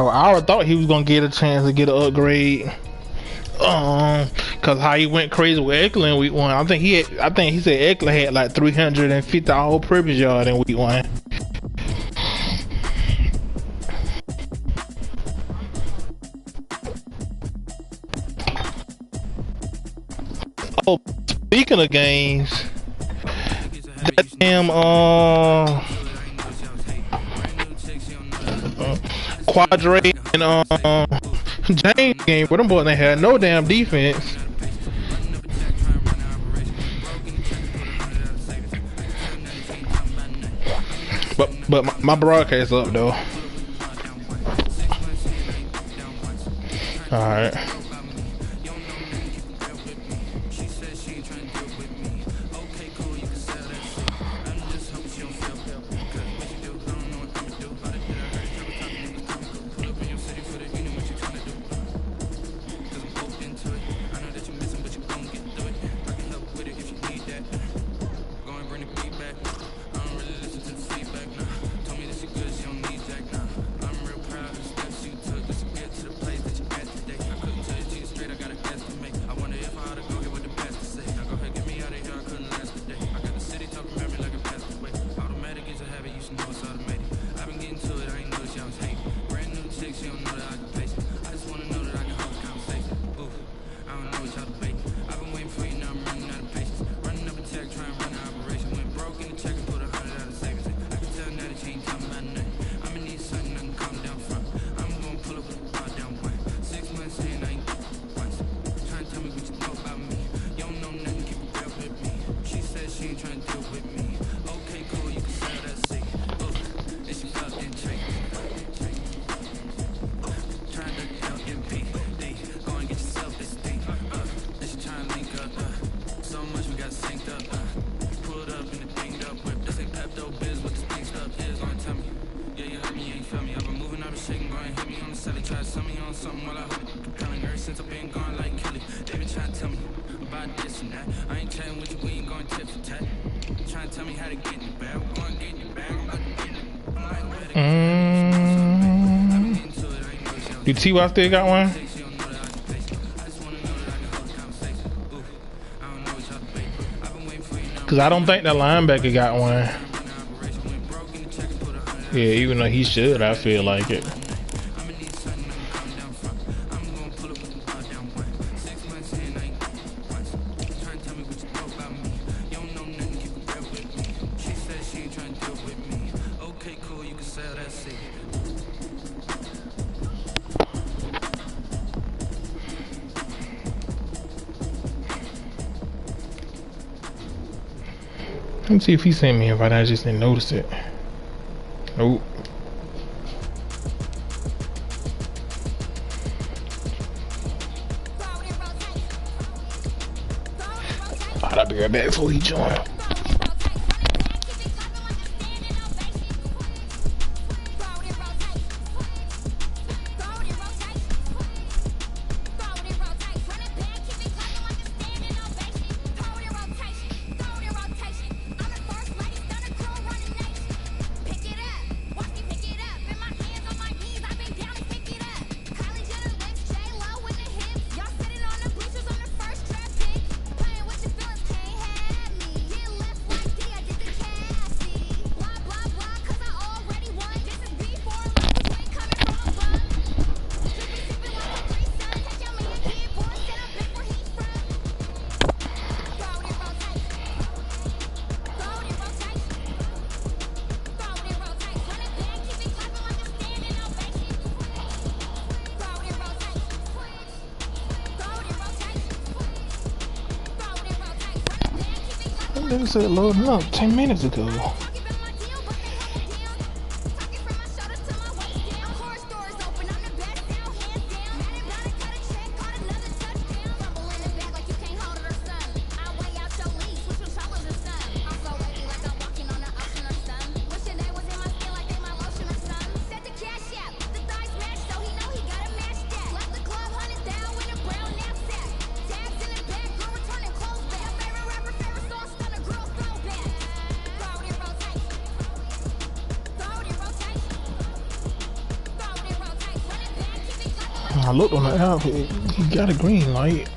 Oh, I already thought he was gonna get a chance to get an upgrade. Cause how he went crazy with Eckler in week 1. I think he said Eckler had like 350 all-purpose yard in week 1. Oh, speaking of games, that damn Quadre and James game, but them boys they had no damn defense. But my broadcast up though. All right. You see I still got one? Cause I don't think that linebacker got one. Yeah, even though he should, I feel like it. Let me see if he sent me an invite. I just didn't notice it. Nope. I'll be right back before he joins. They said loading up 10 minutes ago. I looked on the app, he got a green light.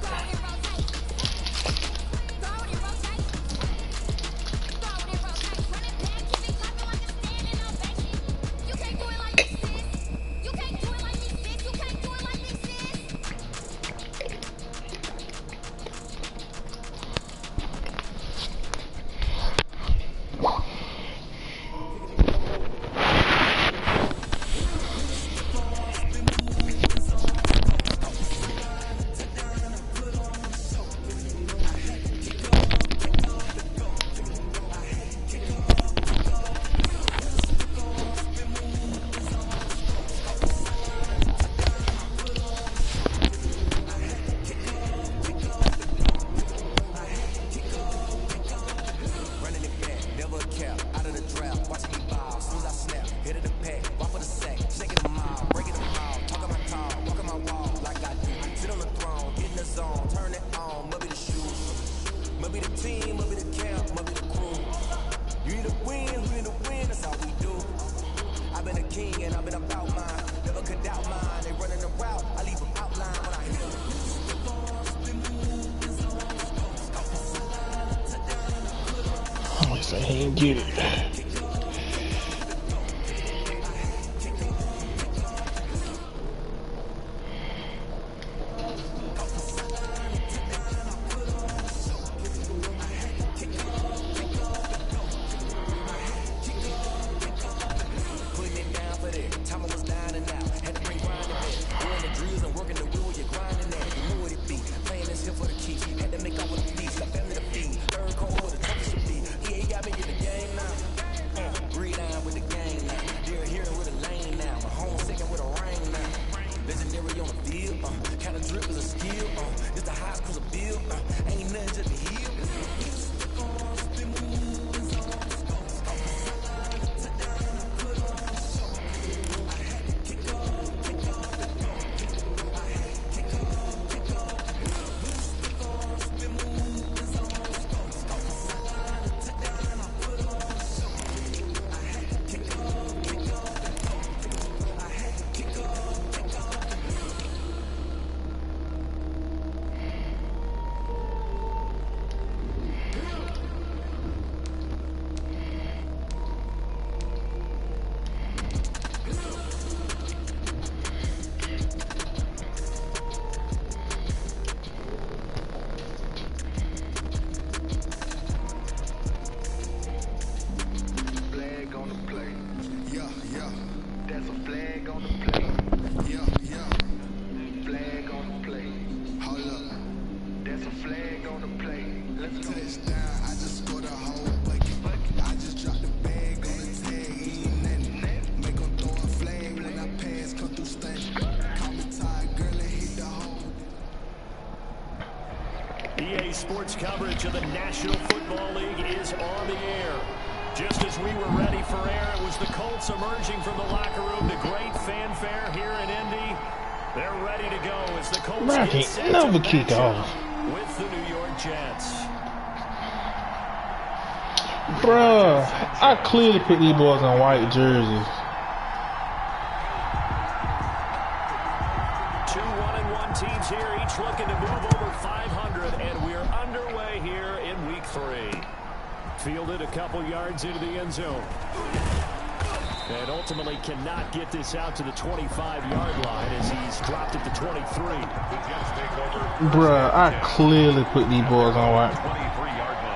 He ain't get it. Sports coverage of the National Football League is on the air. Just as we were ready for air, it was the Colts emerging from the locker room to great fanfare here in Indy. They're ready to go as the Colts get set to kick off with the New York Jets. Bruh, I clearly put these boys in white jerseys. 2 1-1 teams here, each looking to move over 500, and we're underway here in week 3. Fielded a couple yards into the end zone. And ultimately cannot get this out to the 25-yard line as he's dropped at the 23. Bruh, I clearly put these boys on white. 23-yard line.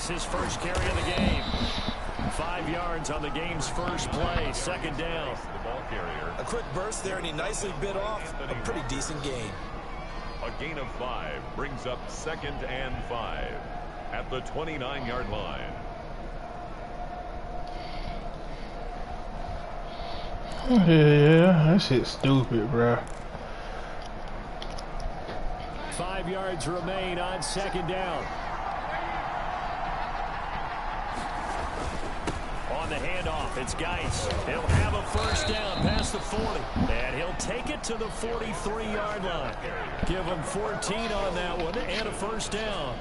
His first carry of the game. 5 yards on the game's first play. Second down. The ball carrier. A quick burst there, and he nicely bit off a pretty decent gain. A gain of 5 brings up 2nd and 5 at the 29-yard line. Yeah, that shit's stupid, bro. 5 yards remain on second down. on the handoff. It's Geis. He'll have a first down past the 40. And he'll take it to the 43-yard line. Give him 14 on that one and a first down.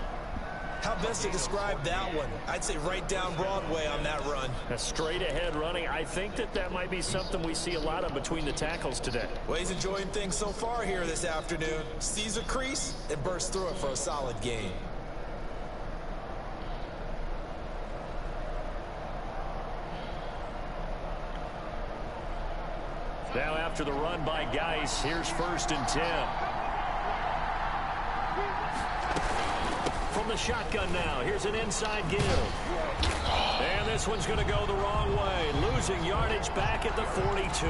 How best to describe that one? I'd say right down Broadway on that run. A straight ahead running. I think that might be something we see a lot of between the tackles today. Well, he's enjoying things so far here this afternoon. Sees a crease and bursts through it for a solid gain. Now after the run by Geis, here's 1st and 10. From the shotgun now, here's an inside give. And this one's going to go the wrong way. Losing yardage back at the 42.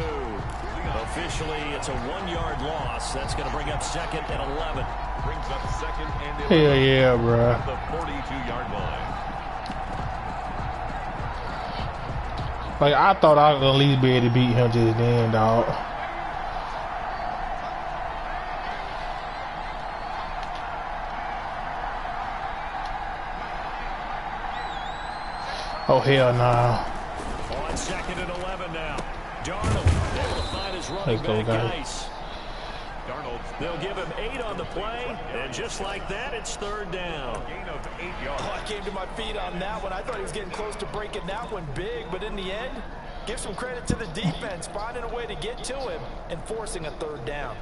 Officially, it's a 1-yard loss. That's going to bring up 2nd and 11. Brings up 2nd and 11. Hell yeah, bro. At the 42-yard line. Like, I thought I would at least be able to beat him just then, dog. Oh, hell nah. On 2nd and 11 now. Darnold able to find his running back, Geis. Darnold, they'll give him 8 on the play, and just like that, it's 3rd down. Gain of 8 yards. Oh, I came to my feet on that one. I thought he was getting close to breaking that one big, but in the end, give some credit to the defense, finding a way to get to him and forcing a 3rd down.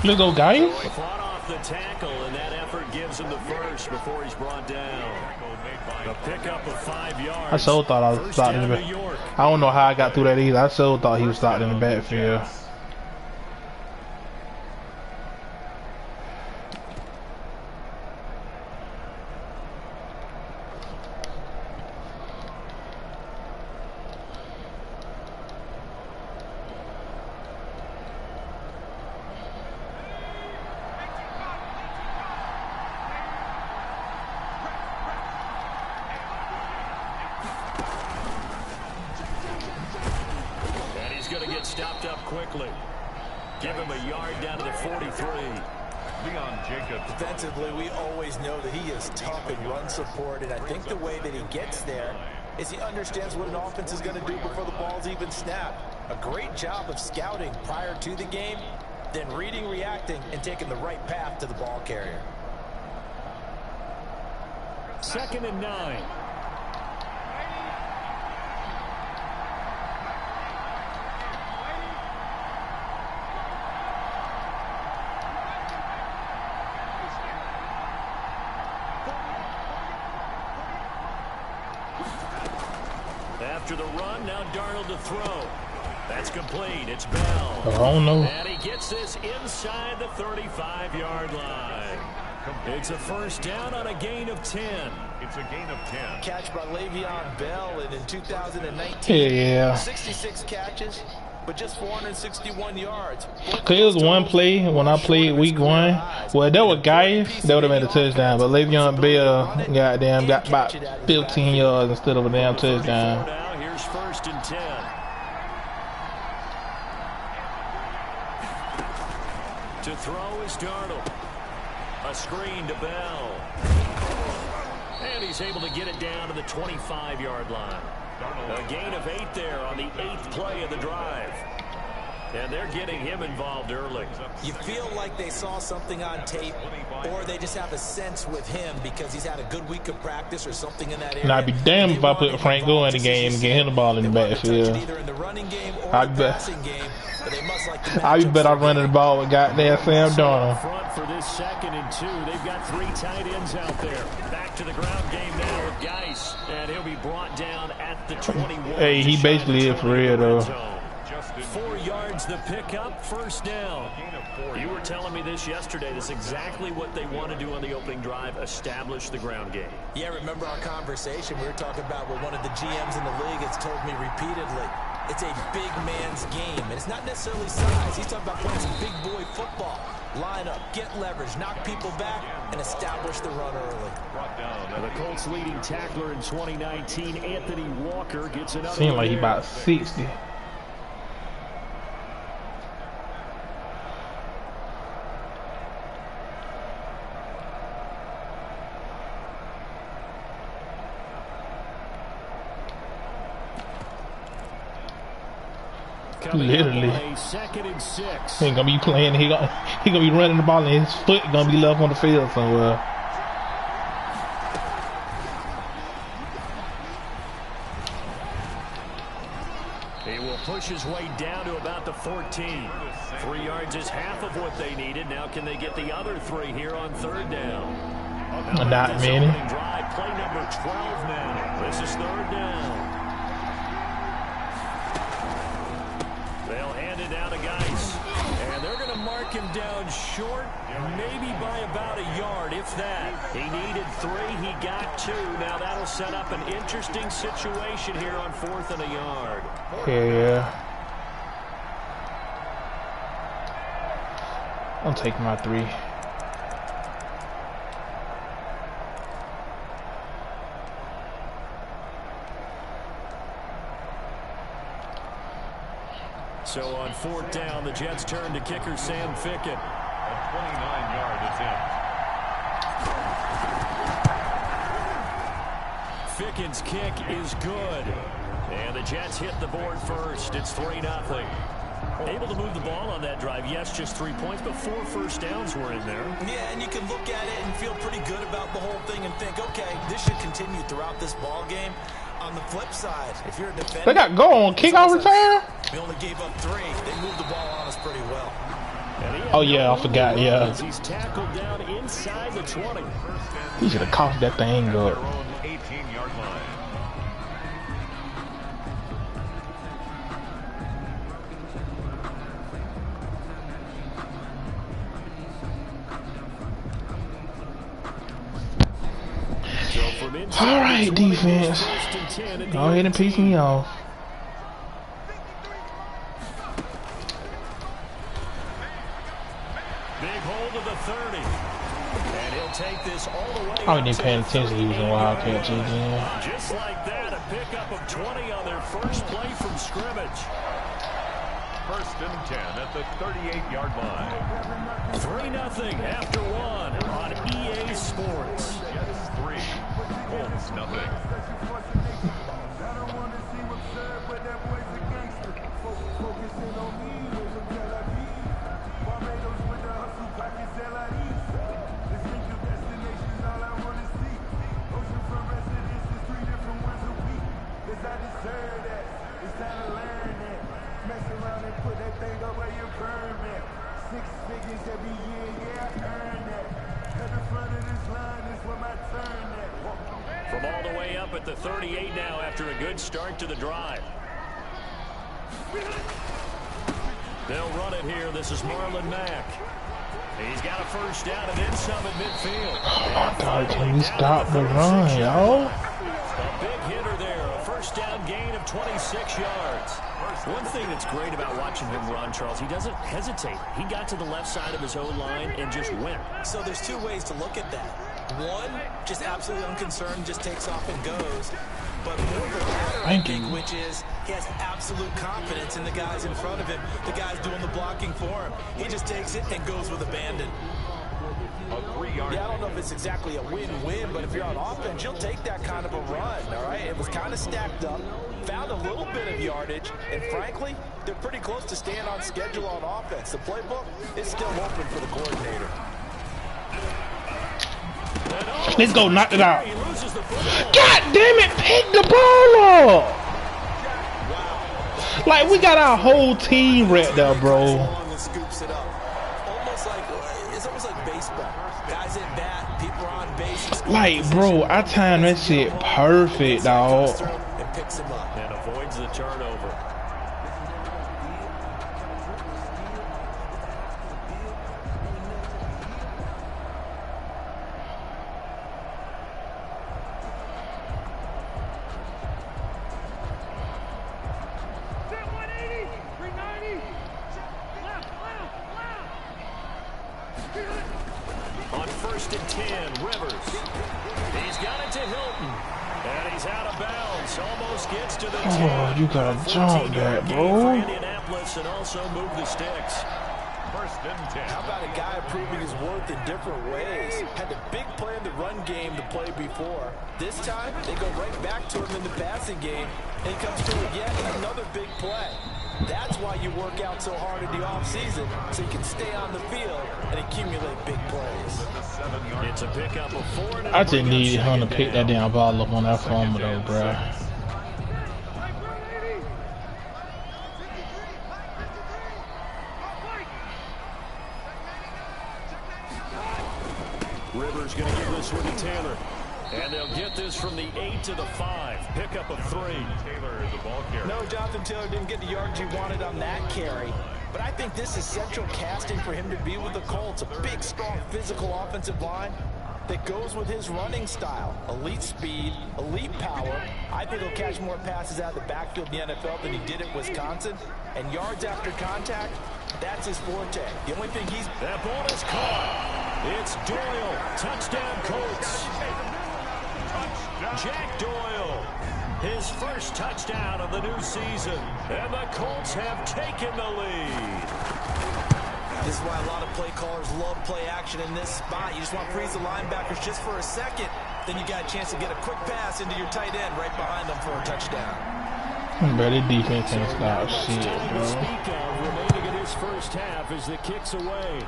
Let's go, guys. Fought off the tackle, and that effort gives him the first before he's brought down. A pickup of 5 yards. I so thought I was stopped in the back. I don't know how I got through that either. I so thought he was stopped in the backfield. Stopped up quickly. Give him a yard down to the 43. Leon Jacobs. Defensively, we always know that he is tough in run support, and I think the way that he gets there is he understands what an offense is going to do before the ball's even snapped. A great job of scouting prior to the game, then reading, reacting, and taking the right path to the ball carrier. 2nd and 9. After the run, now Darnold to throw. That's complete. It's Bell. I don't know. And he gets this inside the 35-yard line. It's a first down on a gain of 10. It's a gain of 10. Catch by Le'Veon Bell, and in 2019, yeah. 66 catches, but just 461 yards. Cause it was one play when I played week 1. Well, that was guys, that would have been a touchdown. But Le'Veon Bell, goddamn, got about 15 yards instead of a damn touchdown. Now here's 1st and 10. To throw is Darnold. A screen to Bell. And he's able to get it down to the 25-yard line. A gain of 8 there on the 8th play of the drive. And they're getting him involved early. You feel like they saw something on tape, or they just have a sense with him because he's had a good week of practice or something in that area. And I'd be damned if I put Frank Gore in the game and get him the ball in the backfield. I'd bet I'm running the ball with goddamn Sam Darnold. Front for this 2nd and 2. They've got 3 tight ends out there. Back to the ground game now with Geis, and he'll be brought down at the 21. Hey, he basically is for real though. 4 yards the pickup, first down. You were telling me this yesterday. That's exactly what they want to do on the opening drive, establish the ground game. Yeah, remember our conversation? We were talking about what one of the GMs in the league has told me repeatedly. It's a big man's game, and it's not necessarily size. He's talking about playing some big boy football. Line up, get leverage, knock people back, and establish the run early. The Colts leading tackler in 2019, Anthony Walker, gets another. Seems like he about 60. Literally, second and 6. He ain't gonna be playing. He gonna be running the ball, and his foot gonna be left on the field somewhere. He will push his way down to about the 14. 3 yards is half of what they needed. Now can they get the other 3 here on third down? Not many. Drive, play number 12 now. This is third down. They'll hand it down to Geis. And they're going to mark him down short, maybe by about a yard, if that. He needed 3. He got 2. Now that'll set up an interesting situation here on 4th and a yard. Yeah. I'll take my 3. So on 4th down, the Jets turn to kicker Sam Ficken. A 29-yard attempt. Ficken's kick is good. And the Jets hit the board first. It's 3-0. Able to move the ball on that drive. Yes, just 3 points, but 4 first downs were in there. Yeah, and you can look at it and feel pretty good about the whole thing and think, okay, this should continue throughout this ball game. On the flip side, if you're a defender, They got go on kickoff return. we only gave up 3. They moved the ball on us pretty well. Oh yeah, I forgot. Yeah, He's tackled down inside the 20. he should have coughed that thing up. Their own 18-yard line. All right, defense. Go ahead and piece me off. Big hold of the 30. And he'll take this all the way. I didn't pay attention to using Wildcats again. Just like that, a pickup of 20 on their first play from scrimmage. 1st and 10 at the 38-yard line. 3-0 after 1 on EA Sports. Jets 3, Colts nothing. From all the way up at the 38 now after a good start to the drive. They'll run it here. This is Marlon Mack. He's got a first down and then some at midfield. Oh my God, can we stop the run, yo? A big hitter there. A first down gain of 26 yards. One thing that's great about watching him run, Charles, he doesn't hesitate. He got to the left side of his O-line and just went. So there's 2 ways to look at that. One, just absolutely unconcerned, just takes off and goes. But more the latter, I think, which is he has absolute confidence in the guys in front of him, the guys doing the blocking for him. He just takes it and goes with abandon. A 3-yard. Yeah, I don't know if it's exactly a win-win, but if you're on offense, you'll take that kind of a run, all right? It was kind of stacked up, found a little bit of yardage, and frankly, they're pretty close to staying on schedule on offense. The playbook is still open for the coordinator. Let's go, knock it out. God damn it, pick the ball up. Like, we got our whole team wrapped up, bro. Scoops it up. It's almost like baseball. Guys at bat, people are on base. Like, bro, I timed that shit perfect, dog. And picks him up. And avoids the turnover. 10, Rivers. He's got it to Hilton. And he's out of bounds. Almost gets to the 10. Oh, you gotta jump that, bro. Indianapolis and also move the sticks. First and 10. How about a guy proving his worth in different ways? Had the big play in the run game to play before. This time, they go right back to him in the passing game, and he comes through again another big play. That's why you work out so hard in the offseason, so you can stay on the field and accumulate big plays. It's a pickup of 4. I just need him to pick that damn ball up on that fumble though, bruh. Rivers going to give this one to Taylor. And they'll get this from the 8 to the 5. Pickup of 3. Taylor is the ball carrier. No, Jonathan Taylor didn't get the yards he wanted on that carry. But I think this is central casting for him to be with the Colts. A big, strong, physical offensive line that goes with his running style. Elite speed, elite power. I think he'll catch more passes out of the backfield in the NFL than he did at Wisconsin. And yards after contact, that's his forte. The only thing he's... That ball is caught. It's Doyle. Touchdown, Colts. Jack Doyle. His first touchdown of the new season. And the Colts have taken the lead. This is why a lot of play callers love play action in this spot. You just want to freeze the linebackers just for a second. Then you got a chance to get a quick pass into your tight end right behind them for a touchdown. Bro, the defense can't stop shit, bro. Speak of remaining in his first half as the kicks away.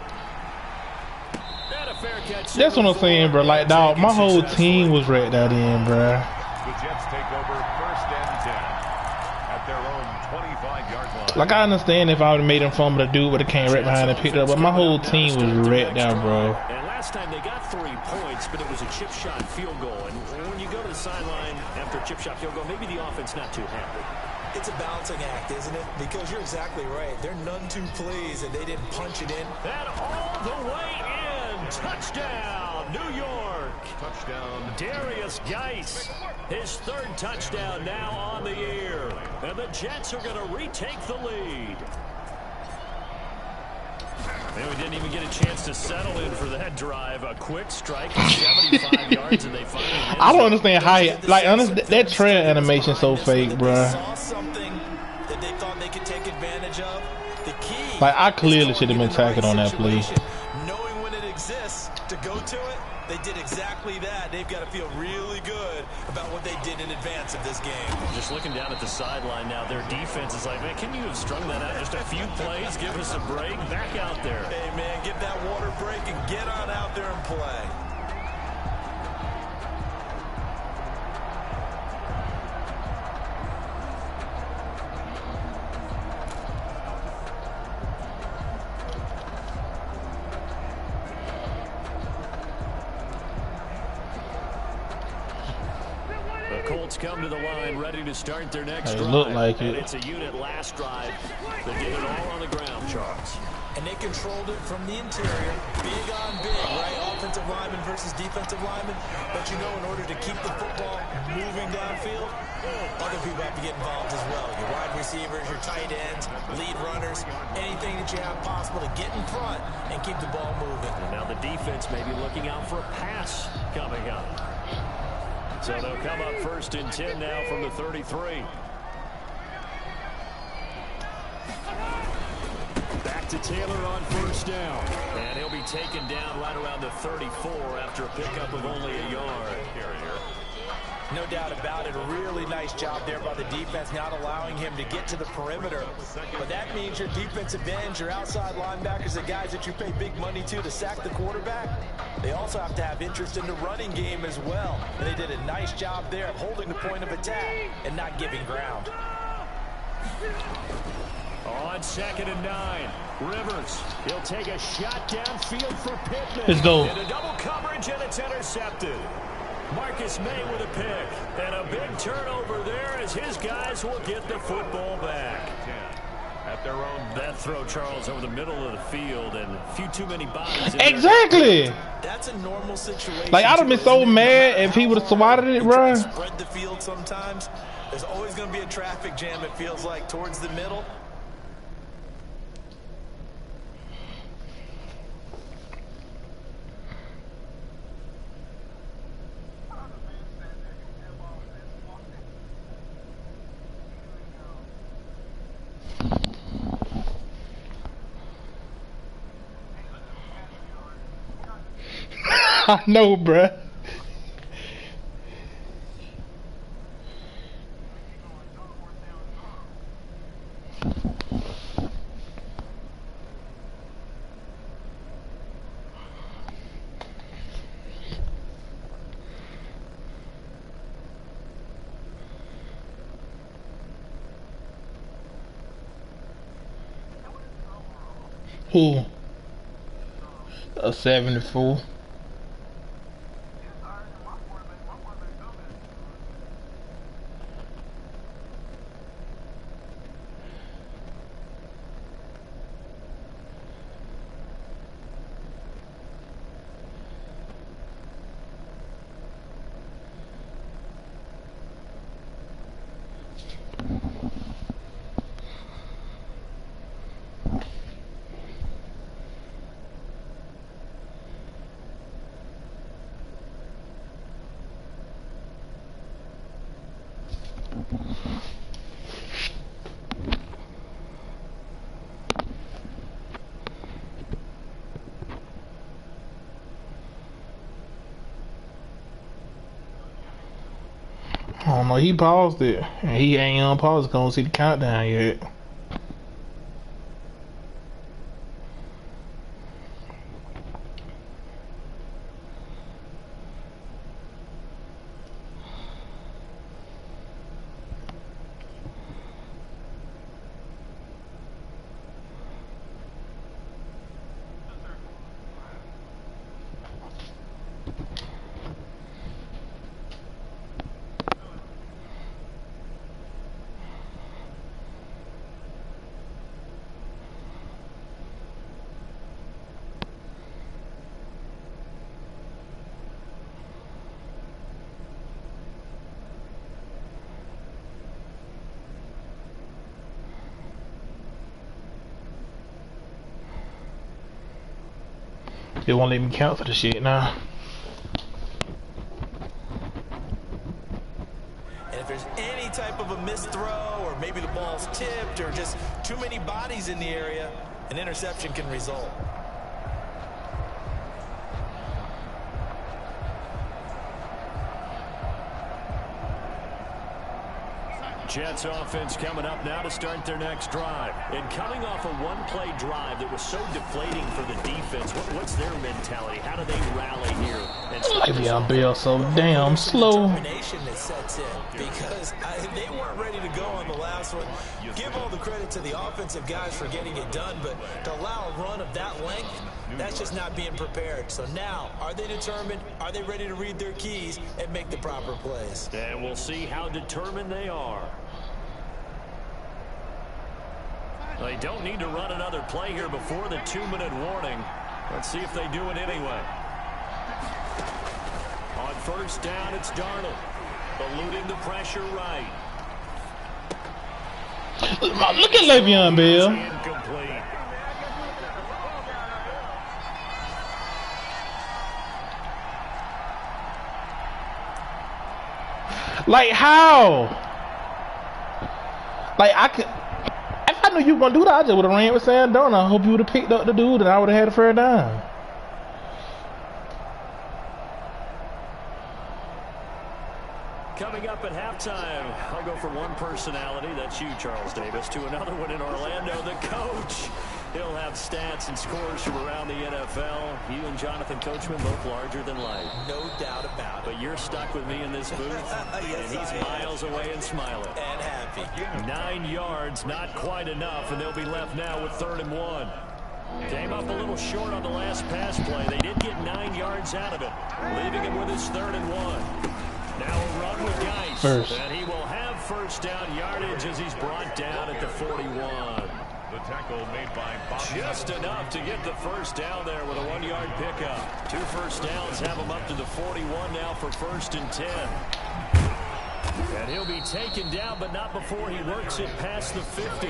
That's what I'm saying, bro. Like, dog, my whole team was right out in, bro. The Jets take over first and 10 at their own 25-yard line. Like, I understand if I would have made him fumble the dude would have came right behind and picked it up, but my whole team was right there, bro. And last time they got 3 points, but it was a chip shot field goal. And when you go to the sideline after a chip shot field goal, maybe the offense not too happy. It's a balancing act, isn't it? Because you're exactly right. They're none too pleased and they didn't punch it in. And all the way in. Touchdown, New York. Touchdown. Darius Geis. His 3rd touchdown now on the year. And the Jets are going to retake the lead. And we didn't even get a chance to settle in for that drive. A quick strike of 75 yards, and they finally I don't understand how, like, that trail animation so fake, bro. Saw something that they thought they could take advantage of. The key, like, I clearly should have been tackled on that play. Knowing when it exists to go to it, they did exactly that. They've got to feel really good about what they did in advance of this game. Just looking down at the sideline now, their defense is like, man, can you have strung that out just a few plays? Give us a break. Back out there. Hey, man, get that water break and get on out there and play. Colts come to the line, ready to start their next drive. Look like and it. it's a unit last drive. They did it all on the ground, Charles. And they controlled it from the interior. Big on big, right? Offensive lineman versus defensive lineman. But you know, in order to keep the football moving downfield, other people have to get involved as well. Your wide receivers, your tight ends, lead runners, anything that you have possible to get in front and keep the ball moving. And now the defense may be looking out for a pass coming up. So they'll come up first and 10 now from the 33. Back to Taylor on first down. And he'll be taken down right around the 34 after a pickup of only a yard. No doubt about it. A really nice job there by the defense, not allowing him to get to the perimeter. But that means your defensive ends, your outside linebackers, the guys that you pay big money to sack the quarterback, they also have to have interest in the running game as well. And they did a nice job there of holding the point of attack and not giving ground. On 2nd and 9, Rivers. He'll take a shot downfield for Pittman. Let's go. Into double coverage, and it's intercepted. Marcus May with a pick. And a big turnover there as his guys will get the football back. At their own. That throw, Charles, over the middle of the field, and a few too many bodies. Exactly. That's a normal situation. Like, I'd have been so mad if he would have swatted it, bro. Spread the field sometimes. There's always going to be a traffic jam, it feels like, towards the middle. I know, bruh. Who? A 74. I don't know, he paused it. And he ain't unpaused it, don't see the countdown yet. They won't let me count for the shit now. And if there's any type of a missed throw, or maybe the ball's tipped, or just too many bodies in the area, an interception can result. Jets offense coming up now to start their next drive. And coming off a one-play drive that was so deflating for the defense, what's their mentality? How do they rally here? Le'Veon Bell so damn slow. Determination that sets in because they weren't ready to go on the last one. Give all the credit to the offensive guys for getting it done, but to allow a run of that length, that's just not being prepared. So now, are they determined? Are they ready to read their keys and make the proper plays? And we'll see how determined they are. They don't need to run another play here before the 2-minute warning. Let's see if they do it anyway. On first down, it's Darnold. Eluding the pressure right. Look at Le'Veon Bell. Incomplete. Like how? Like I could. If I knew you were gonna do that, I just would have ran with Sam Darnold. I hope you would have picked up the dude, and I would have had a fair down. Coming up at halftime, I'll go from one personality, that's you, Charles Davis, to another one in Orlando, the coach. He'll have stats and scores from around the NFL. You and Jonathan Coachman both larger than life. No doubt about it. But you're stuck with me in this booth, Yes, and he's miles away and smiling. And happy. 9 yards, not quite enough, and they'll be left now with 3rd and 1. Came up a little short on the last pass play. They did get 9 yards out of it, leaving him with his 3rd and 1. Now a run with Geis, and he will have first down yardage as he's brought down at the 41. The tackle made by Bobby. Just enough to get the first down there with a 1-yard pickup. 2 first downs have him up to the 41 now for 1st and 10. And he'll be taken down, but not before he works it past the 50.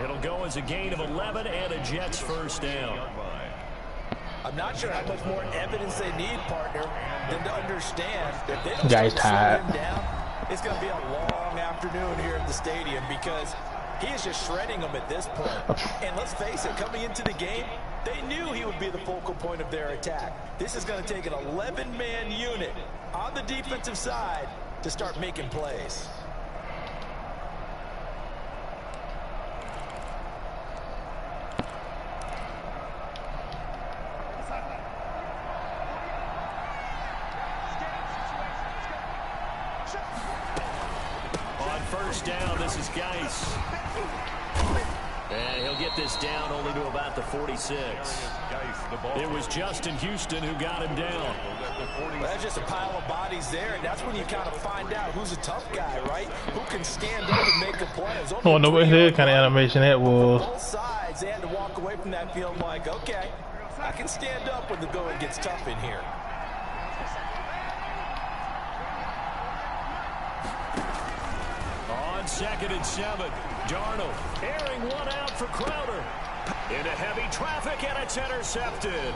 It'll go as a gain of 11 and a Jets first down. I'm not sure how much more evidence they need, partner, than to understand that they don't Guy's slow tired. him down. It's going to be a long afternoon here at the stadium because he is just shredding them at this point. And let's face it, coming into the game, They knew he would be the focal point of their attack. This is going to take an 11-man unit on the defensive side to start making plays. On first down, this is Geis. And he'll get this down only to about the 46. It was Justin Houston who got him down. Well, that's just a pile of bodies there, and that's when you kind of find out who's a tough guy, right? Who can stand up and make a play. Oh, no, what the kind of animation that was. Both sides, they had to walk away from that feeling like, okay, I can stand up when the going gets tough in here. On 2nd and 7, Darnold airing one out for Crowder. Into heavy traffic, and it's intercepted.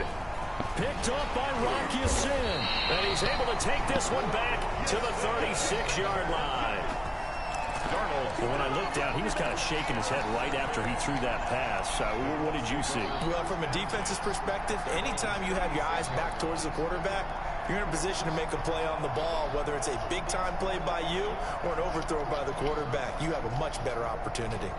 Picked up by Rocky Sin, and he's able to take this one back to the 36-yard line. Darnold, when I looked down, he was kind of shaking his head right after he threw that pass. What did you see? Well, from a defense's perspective, anytime you have your eyes back towards the quarterback, you're in a position to make a play on the ball, whether it's a big-time play by you or an overthrow by the quarterback. You have a much better opportunity.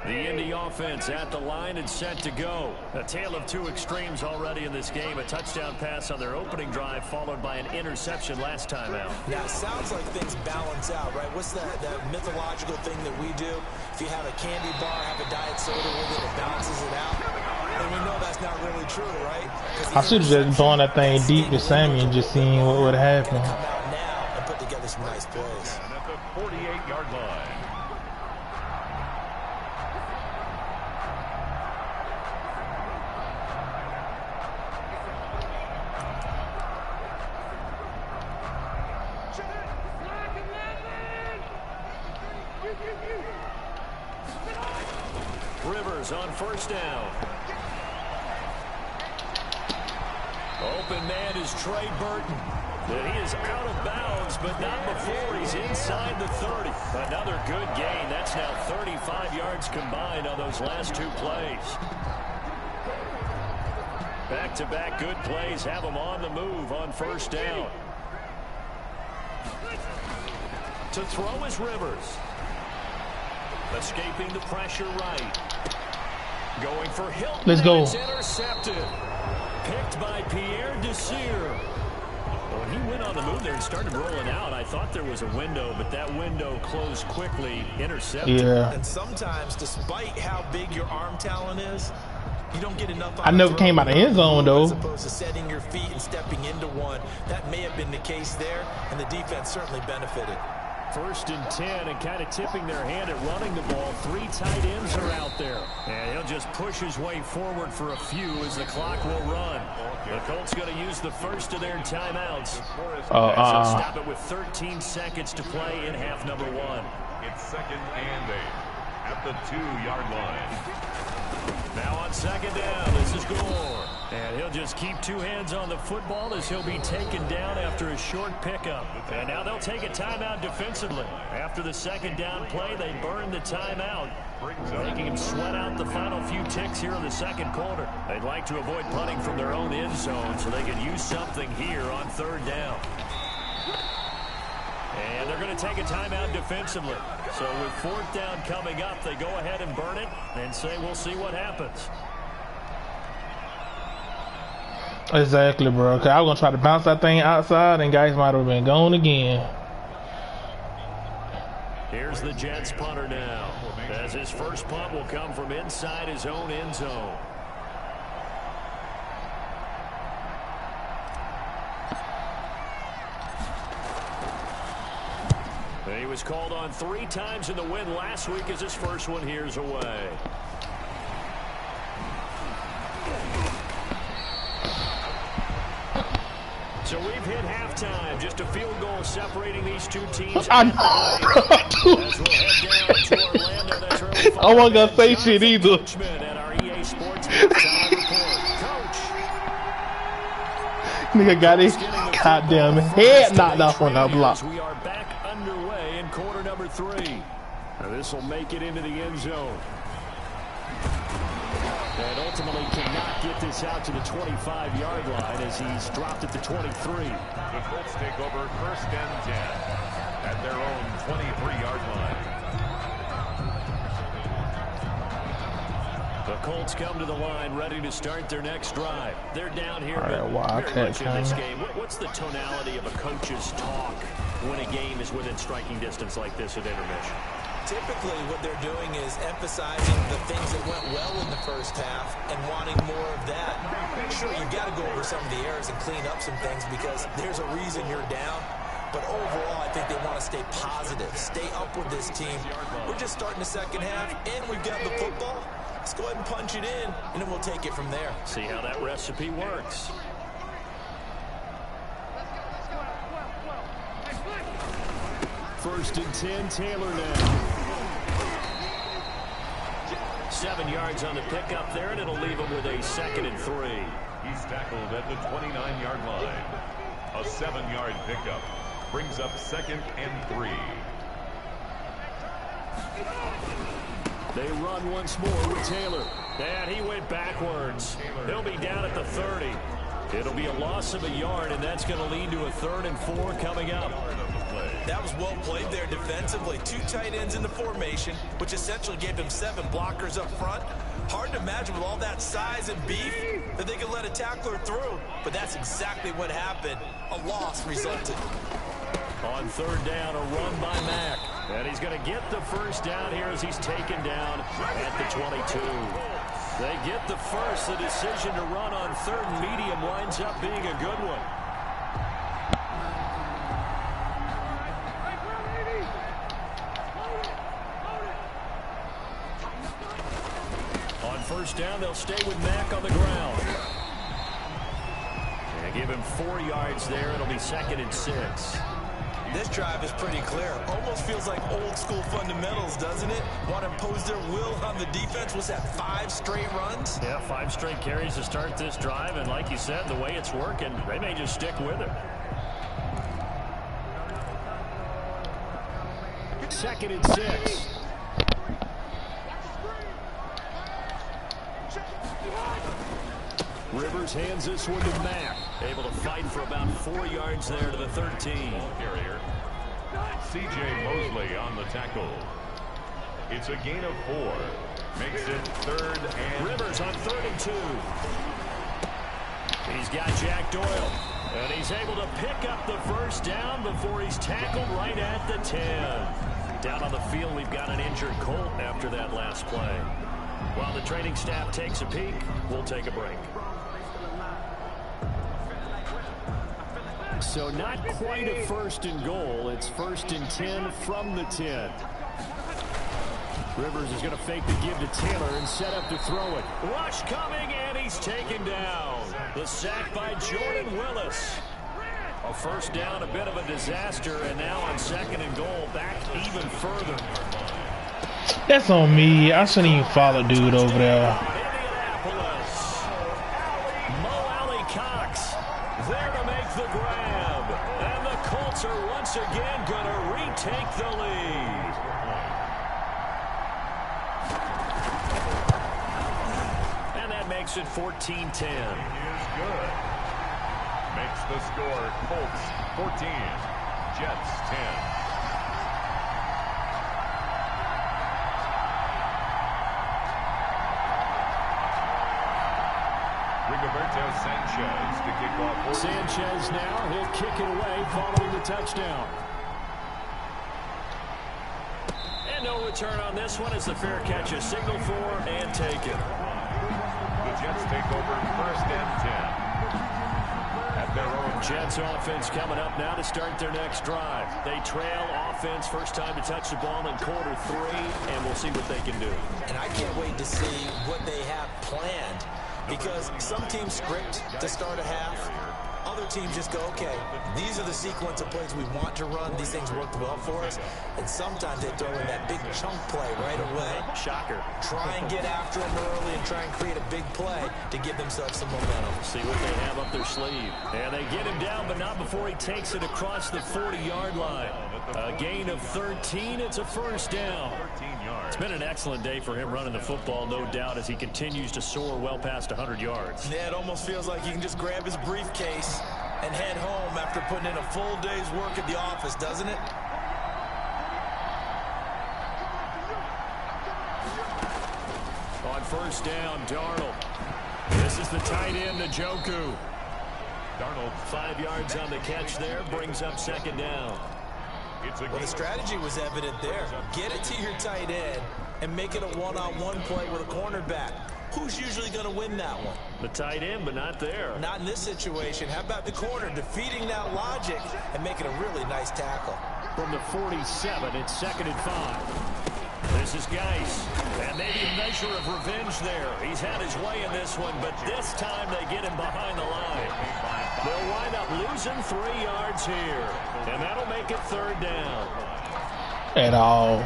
The Indy offense at the line and set to go. A tale of two extremes already in this game. A touchdown pass on their opening drive, followed by an interception last time out. Now, it sounds like things balance out, right? What's that mythological thing that we do? If you have a candy bar, have a diet soda with it, it balances it out. And we know that's not really true, right? I should have just thrown that thing deep to Sammy and just seen what would happen. Come out now and put together some nice plays. And at the 48-yard line. Rivers on first down. Open man is Trey Burton. And he is out of bounds, but not before he's inside the 30. Another good gain. That's now 35 yards combined on those last two plays. Back-to-back good plays have him on the move on first down. To throw is Rivers. Escaping the pressure right. Going for Hilton. Let's go. It's intercepted. Picked by Pierre Desir. When he went on the move there and started rolling out, I thought there was a window, but that window closed quickly. Intercepted. Yeah. And sometimes, despite how big your arm talent is, you don't get enough. I never came out of the end zone, though. As opposed to setting your feet and stepping into one. That may have been the case there, and the defense certainly benefited. 1st and 10, and kind of tipping their hand at running the ball. 3 tight ends are out there. And he'll just push his way forward for a few as the clock will run. The Colts going to use the first of their timeouts. So stop it with 13 seconds to play in half number 1. It's 2nd and 8 at the 2-yard line. Now on 2nd down, this is Gore. And he'll just keep 2 hands on the football as he'll be taken down after a short pickup. And now they'll take a timeout defensively. After the 2nd down play, they burn the timeout, making him sweat out the final few ticks here in the 2nd quarter. They'd like to avoid punting from their own end zone so they could use something here on 3rd down. And they're going to take a timeout defensively. So with 4th down coming up, they go ahead and burn it and say we'll see what happens. Exactly, bro. Cause I was gonna try to bounce that thing outside, and guys might have been gone again. Here's the Jets punter now, as his first punt will come from inside his own end zone. He was called on 3 times in the win last week as his first one here's away. So we've hit halftime. Just a field goal separating these two teams. I know, bro. I wasn't gonna say shit either. Nigga got his goddamn head knocked off on that block. We are back underway in in quarter number 3. Now this will make it into the end zone. And ultimately cannot get this out to the 25-yard line as he's dropped at the 23. The Colts take over 1st and 10 at their own 23-yard line. The Colts come to the line ready to start their next drive. They're down here All right, very much in this game. What's the tonality of a coach's talk when a game is within striking distance like this at intermission? Typically, what they're doing is emphasizing the things that went well in the first half and wanting more of that. Sure, you've got to go over some of the errors and clean up some things because there's a reason you're down. But overall, I think they want to stay positive, stay up with this team. We're just starting the second half, and we've got the football. Let's go ahead and punch it in, and then we'll take it from there. See how that recipe works. First and 10, Taylor now. 7 yards on the pickup there, and it'll leave him with a 2nd and 3. He's tackled at the 29-yard line. A 7-yard pickup brings up 2nd and 3. They run once more with Taylor. And he went backwards. He'll be down at the 30. It'll be a loss of a yard, and that's going to lead to a 3rd and 4 coming up. That was well played there defensively. 2 tight ends in the formation, which essentially gave him 7 blockers up front. Hard to imagine with all that size and beef that they could let a tackler through. But that's exactly what happened. A loss resulted. On 3rd down, a run by Mack. And he's going to get the first down here as he's taken down at the 22. They get the first. The decision to run on 3rd and medium winds up being a good one. On 1st down, they'll stay with Mack on the ground. And give him 4 yards there. It'll be 2nd and 6. This drive is pretty clear. Almost feels like old school fundamentals, doesn't it? Want to impose their will on the defense. Was that 5 straight runs? Yeah, 5 straight carries to start this drive. And like you said, the way it's working, they may just stick with it. 2nd and 6. Rivers hands this one to Mack. Able to fight for about 4 yards there to the 13. Carrier. C.J. Mosley on the tackle. It's a gain of 4. Makes it 3rd and... Rivers on 3rd and 2. He's got Jack Doyle. And he's able to pick up the first down before he's tackled right at the 10. Down on the field, we've got an injured Colt after that last play. While the training staff takes a peek, we'll take a break. So not quite a 1st and goal. It's 1st and 10 from the 10. Rivers is going to fake the give to Taylor and set up to throw it. Rush coming, and he's taken down. The sack by Jordan Willis. A 1st down, a bit of a disaster, and now on 2nd and goal, back even further. That's on me. I shouldn't even follow dude over there. Indianapolis. Mo Cox there to make the grab. And the Colts are once again going to retake the lead. And that makes it 14-10. Is good. Makes the score Colts 14, Jets 10. Rigoberto Sanchez to kick off. Sanchez now, he'll kick it away following the touchdown. And no return on this one as the fair catch is signaled for and taken. The Jets take over 1st and 10 at their own. Jets offense coming up now to start their next drive. They trail offense, first time to touch the ball in quarter 3, and we'll see what they can do. And I can't wait to see what they have planned. Because some teams script to start a half, other teams just go, okay, these are the sequence of plays we want to run. These things worked well for us. And sometimes they throw in that big chunk play right away. Shocker. Try and get after them early and try and create a big play to give themselves some momentum. See what they have up their sleeve. And they get him down, but not before he takes it across the 40-yard line. A gain of 13. It's a first down. It's been an excellent day for him running the football, no doubt, as he continues to soar well past 100 yards. Yeah, it almost feels like he can just grab his briefcase and head home after putting in a full day's work at the office, doesn't it? On first down, Darnold. This is the tight end, Njoku. Darnold, 5 yards on the catch there, brings up second down. Well, the strategy was evident there. Get it to your tight end and make it a one-on-one play with a cornerback. Who's usually going to win that one? The tight end, but not there. Not in this situation. How about the corner defeating that logic and making a really nice tackle? From the 47, it's 2nd and 5. This is Geis. And maybe a measure of revenge there. He's had his way in this one, but this time they get him behind the line. They'll wind up losing 3 yards here. And that'll make it 3rd down. At all.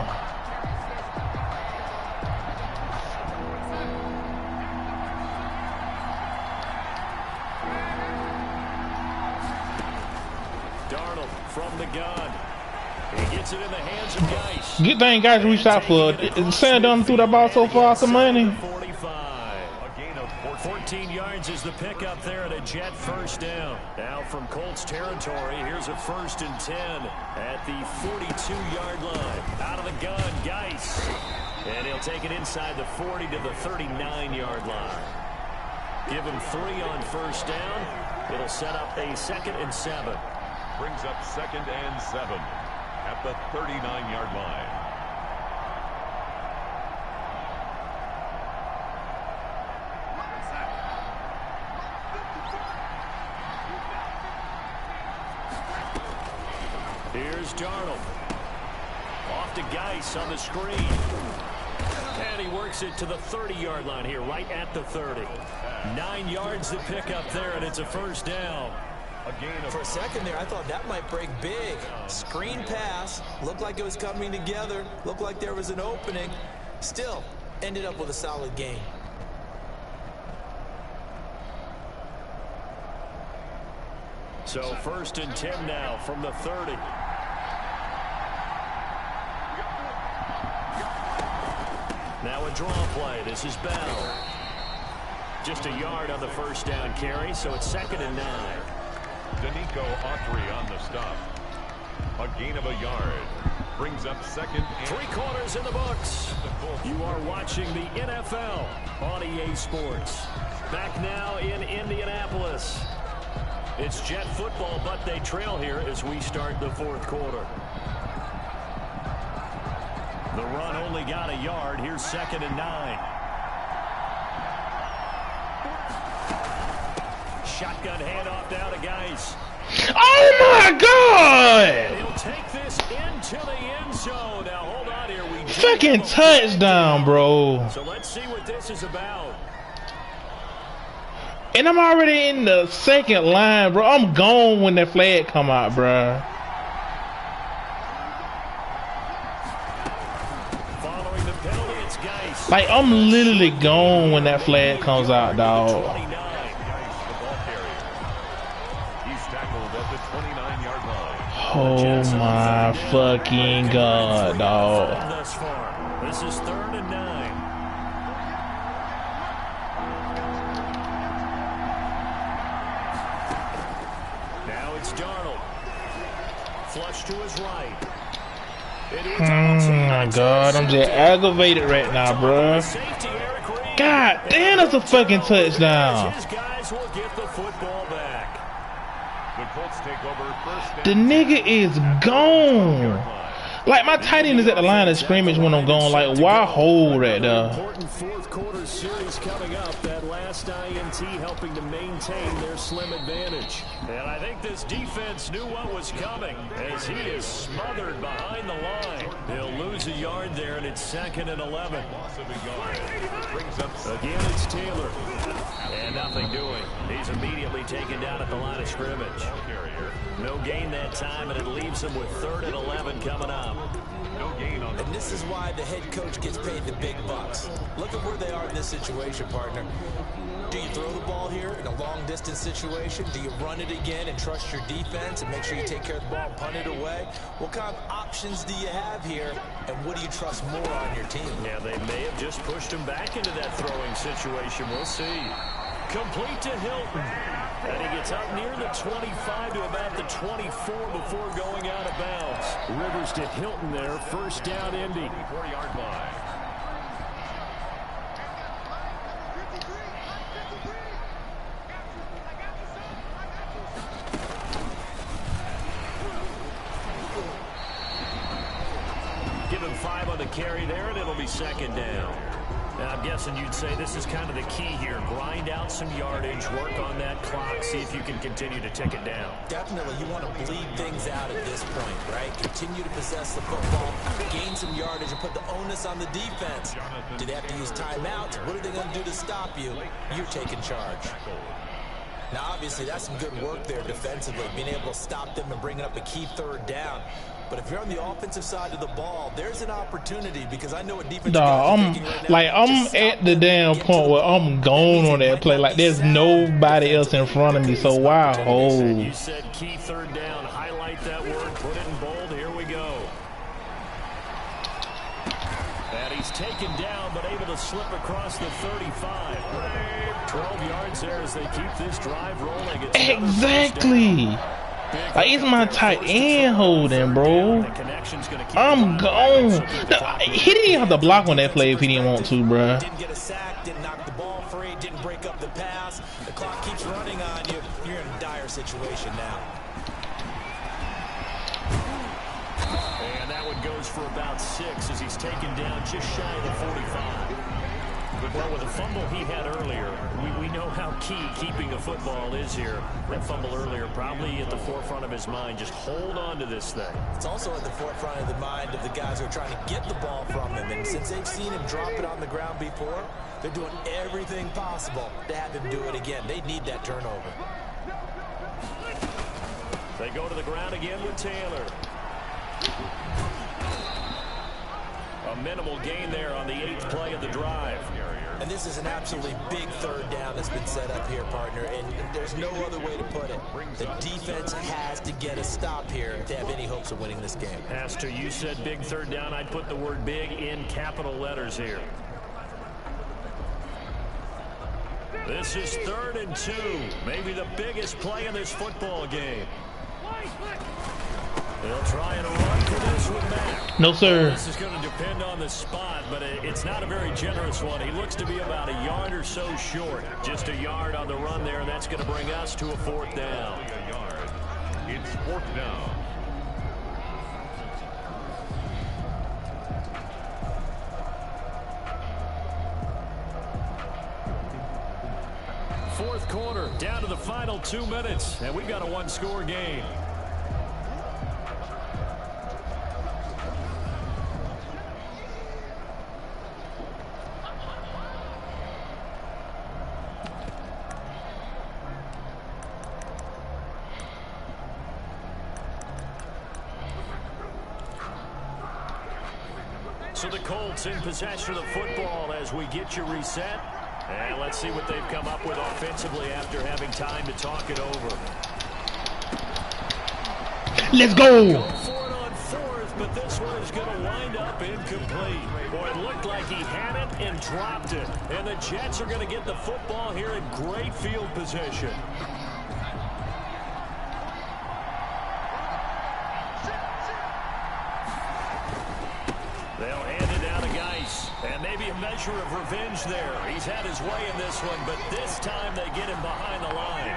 Darnold from the gun. He gets it in the hands of Geis. Good thing guys reached out for it. Sam done threw that ball so far some money. 14 yards is the pickup there at a Jet first down. Now from Colts territory, here's a 1st and 10 at the 42-yard line. Out of the gun, Geis. And he'll take it inside the 40 to the 39-yard line. Give him 3 on first down. It'll set up a 2nd and 7. Brings up 2nd and 7 at the 39-yard line. Here's Darnold. Off to Geis on the screen. And he works it to the 30-yard line here, right at the 30. 9 yards to pick up there, and it's a first down. For a second there, I thought that might break big. Screen pass. Looked like it was coming together. Looked like there was an opening. Still, ended up with a solid gain. So 1st and 10 now from the 30. Now a draw play. This is Bell. Just a yard on the first down carry, so it's 2nd and 9. Danico Autry on the stop. A gain of a yard. Brings up 2nd and 3 quarters in the books. You are watching the NFL on EA Sports. Back now in Indianapolis. It's Jet football, but they trail here as we start the 4th quarter. The run only got a yard. Here's 2nd and 9. Shotgun handoff down to Geis. Oh my God! He'll take this into the end zone. Now hold on here. We fucking touchdown, bro. So let's see what this is about. And I'm already in the 2nd line, bro. I'm gone when that flag come out, bro. Following the penalty, it's Geis. Like, I'm literally gone when that flag comes out, dog. 29. he's tackled at the 29-yard line. Oh my fucking God, dog. Thus far. This is 3rd and 9. Now it's Darnold. Flush to his right. Oh my God, I'm just aggravated right now, bro. God damn, that's a fucking touchdown. His guys will get the football back. The Colts take over 1st The and nigga is gone. Like, my tight end is at the line of scrimmage when I'm going. Like, why hold that there? Important fourth quarter series coming up. That last INT helping to maintain their slim advantage. And I think this defense knew what was coming as he is smothered behind the line. They'll lose a yard there, and it's 2nd and 11. Again, it's Taylor. And nothing doing. He's immediately taken down at the line of scrimmage. No gain that time, and it leaves him with 3rd and 11 coming up. No gain on. And this is why the head coach gets paid the big bucks. Look at where they are in this situation, partner. Do you throw the ball here in a long-distance situation? Do you run it again and trust your defense and make sure you take care of the ball and punt it away? What kind of options do you have here, and what do you trust more on your team? Yeah, they may have just pushed him back into that throwing situation. We'll see. Complete to Hilton. And he gets up near the 25 to about the 24 before going out of bounds. Rivers to Hilton there. First down, Indy. 40-yard line. Give him 5 on the carry there, and it'll be 2nd down. Now, I'm guessing you'd say this is kind of the key here. Grind out some yardage, work on that clock, see if you can continue to tick it down. Definitely, you want to bleed things out at this point, right? Continue to possess the football, gain some yardage, and put the onus on the defense. Do they have to use timeouts? What are they going to do to stop you? You're taking charge. Now, obviously, that's some good work there defensively, being able to stop them and bringing up a key 3rd down. But if you're on the offensive side of the ball, there's an opportunity because I know what defense. I'm at the damn point where I'm gone on that play. Like, there's nobody else in front of me, so why hold? You said key 3rd down. Highlight that word. Put it in bold. Here we go. And he's taken down, but able to slip across the 35. 12 yards there as they keep this drive rolling. Exactly. Like, it's my tight end holding, bro. I'm gone. He didn't have to block on that play if he didn't want to, bro. Didn't get a sack, didn't knock the ball free, didn't break up the pass. The clock keeps running on you. You're in a dire situation now. And that one goes for about 6 as he's taken down just shy of the 45. Well, with the fumble he had earlier, we know how key keeping the football is here. That fumble earlier probably at the forefront of his mind. Just hold on to this thing. It's also at the forefront of the mind of the guys who are trying to get the ball from him. And since they've seen him drop it on the ground before, they're doing everything possible to have him do it again. They need that turnover. They go to the ground again with Taylor. A minimal gain there on the 8th play of the drive. And this is an absolutely big 3rd down that's been set up here, partner, and there's no other way to put it. The defense has to get a stop here to have any hopes of winning this game. Pastor, you said big 3rd down. I'd put the word big in capital letters here. This is 3rd and 2. Maybe the biggest play in this football game. They'll try and run for this with Mack. No, sir. This is going to depend on the spot, but it's not a very generous one. He looks to be about a yard or so short. Just a yard on the run there, and that's going to bring us to a 4th down. It's 4th down. Fourth quarter, down to the final 2 minutes, and we've got a 1-score game. So the Colts in possession of the football as we get you reset. And let's see what they've come up with offensively after having time to talk it over. Let's go. Go for it on 4th, but this one is going to wind up incomplete. Boy, it looked like he had it and dropped it. And the Jets are going to get the football here in great field position. They'll hand it down to Geis. And maybe a measure of revenge there. He's had his way in this one, but this time they get him behind the line.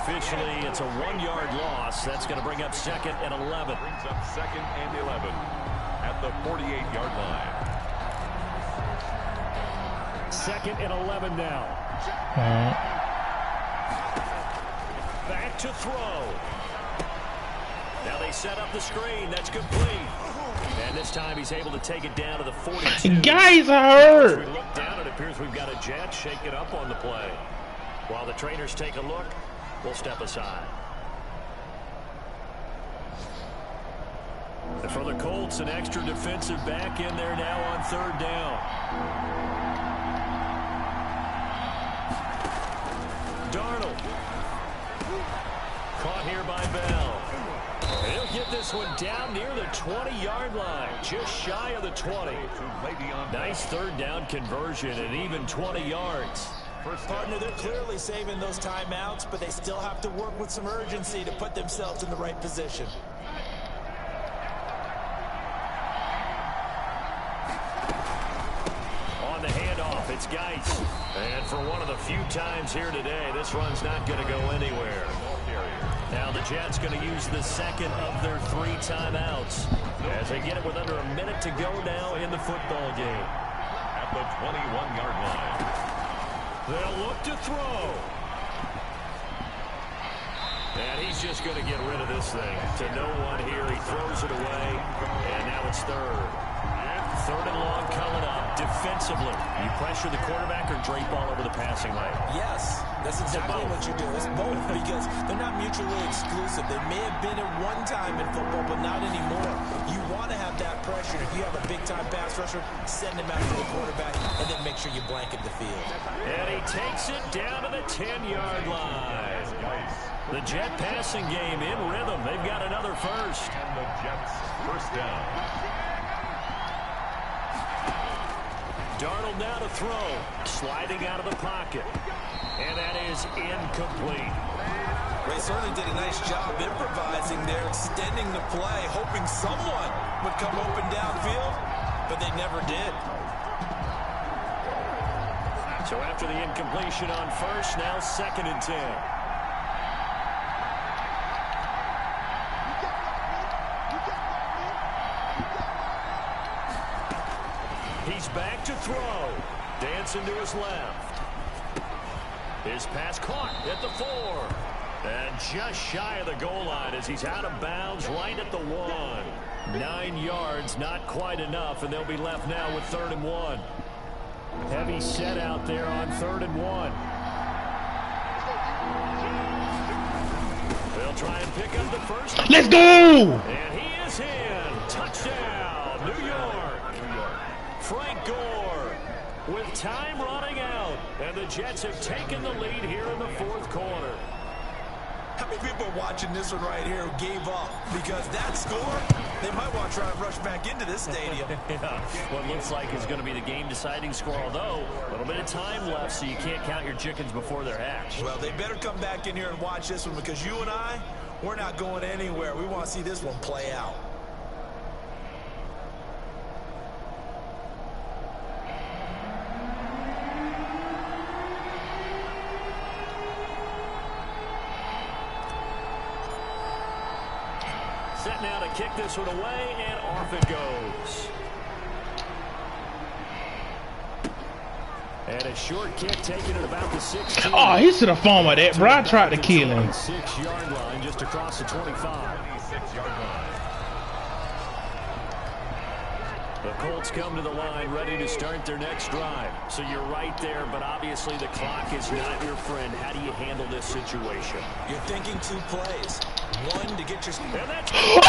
Officially, it's a 1-yard loss. That's going to bring up 2nd and 11. Brings up 2nd and 11. the 48-yard line. 2nd and 11 now. Back to throw. Now they set up the screen. That's complete. And this time he's able to take it down to the 42. Guys hurt. As we look down, it appears we've got a Jet shaking up on the play. While the trainers take a look, we'll step aside. And for the Colts, an extra defensive back in there now on 3rd down. Darnold. Caught here by Bell. He'll get this one down near the 20-yard line, just shy of the 20. Nice 3rd down conversion and even 20 yards. Partner, they're clearly saving those timeouts, but they still have to work with some urgency to put themselves in the right position. On the handoff, it's Geis. And for one of the few times here today, this run's not going to go anywhere. Now the Jets going to use the 2nd of their 3 timeouts as they get it with under a minute to go now in the football game. At the 21-yard line. They'll look to throw. And he's just going to get rid of this thing to no one here. He throws it away, and now it's 3rd. 3rd and long coming up. Defensively, you pressure the quarterback or drape all over the passing lane? Yes, that's exactly what you do. It's both because they're not mutually exclusive. They may have been at one time in football, but not anymore. You want to have that pressure. If you have a big-time pass rusher, send him out to the quarterback, and then make sure you blanket the field. And he takes it down to the 10-yard line. The Jet passing game in rhythm. They've got another first. And the Jets first down. Darnold now to throw. Sliding out of the pocket. And that is incomplete. They certainly did a nice job improvising there, extending the play, hoping someone would come open downfield, but they never did. So after the incompletion on first, now 2nd and 10. He's back to throw. Dancing to his left. His pass caught at the 4. And just shy of the goal line as he's out of bounds right at the 1. 9 yards, not quite enough, and they'll be left now with 3rd and 1. Heavy set out there on 3rd and 1. They'll try and pick up the first. Let's go! And he is in. Touchdown, New York. Frank Gore with time running out. And the Jets have taken the lead here in the 4th quarter. How many people are watching this one right here who gave up? Because that score, they might want to try and rush back into this stadium. Yeah, what looks like is going to be the game-deciding score, although a little bit of time left, so you can't count your chickens before they're hatched. Well, they better come back in here and watch this one because you and I, we're not going anywhere. We want to see this one play out. Set now to kick this one away, and off it goes. And a short kick taken at about the 16. Oh, he should have fumbled that, bro. I tried to kill him. 6-yard line, just across the 25. 26-yard line. The Colts come to the line ready to start their next drive. So you're right there, but obviously the clock is not your friend. How do you handle this situation? You're thinking 2 plays. One to get your... Oh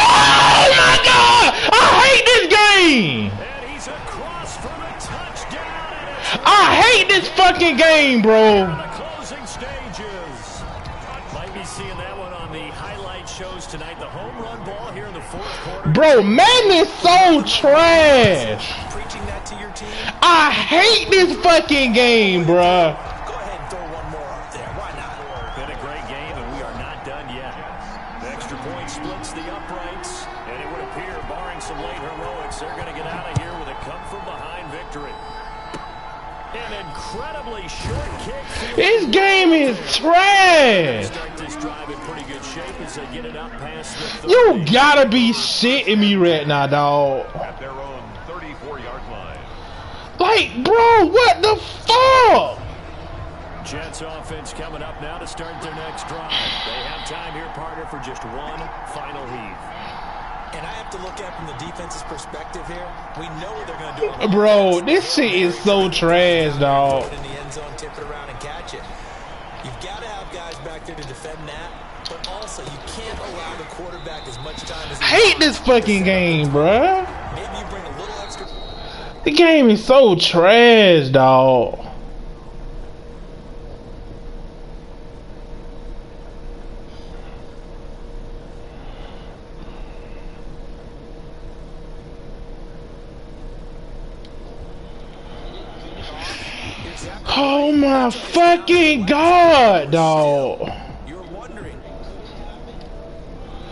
my God! I hate this game! And he's across for the touchdown. I hate this fucking game, bro. The closing stages. Might be seeing that one on the highlight shows tonight. The home run ball here in the 4th quarter. Bro, man is so trash. Preaching that to your team. I hate this fucking game, bro. Go ahead and throw one more up there. Why not? Been a great game, and we are not done yet. The extra point splits the uprights, and it would appear, barring some late heroics, they're going to get out of here with a come-from-behind victory. An incredibly short kick. This game is trash. Start this drive in pretty good shape as they get it up past the 30. You gotta be shitting me right now, dog. At their own Like, bro, what the fuck? Jets offense coming up now to start their next drive. They have time here, partner, for just one final heave. And I have to look at from the defense's perspective here. We know what they're going to do. Bro, this shit is so trash, dog. In the end zone, tip it around and catch it. You've got to have guys back there to defend that, but also you can't allow the quarterback as much time as. I hate this fucking game, bruh. Maybe you bring a little extra. The game is so trash, dog. Oh my fucking god, dog.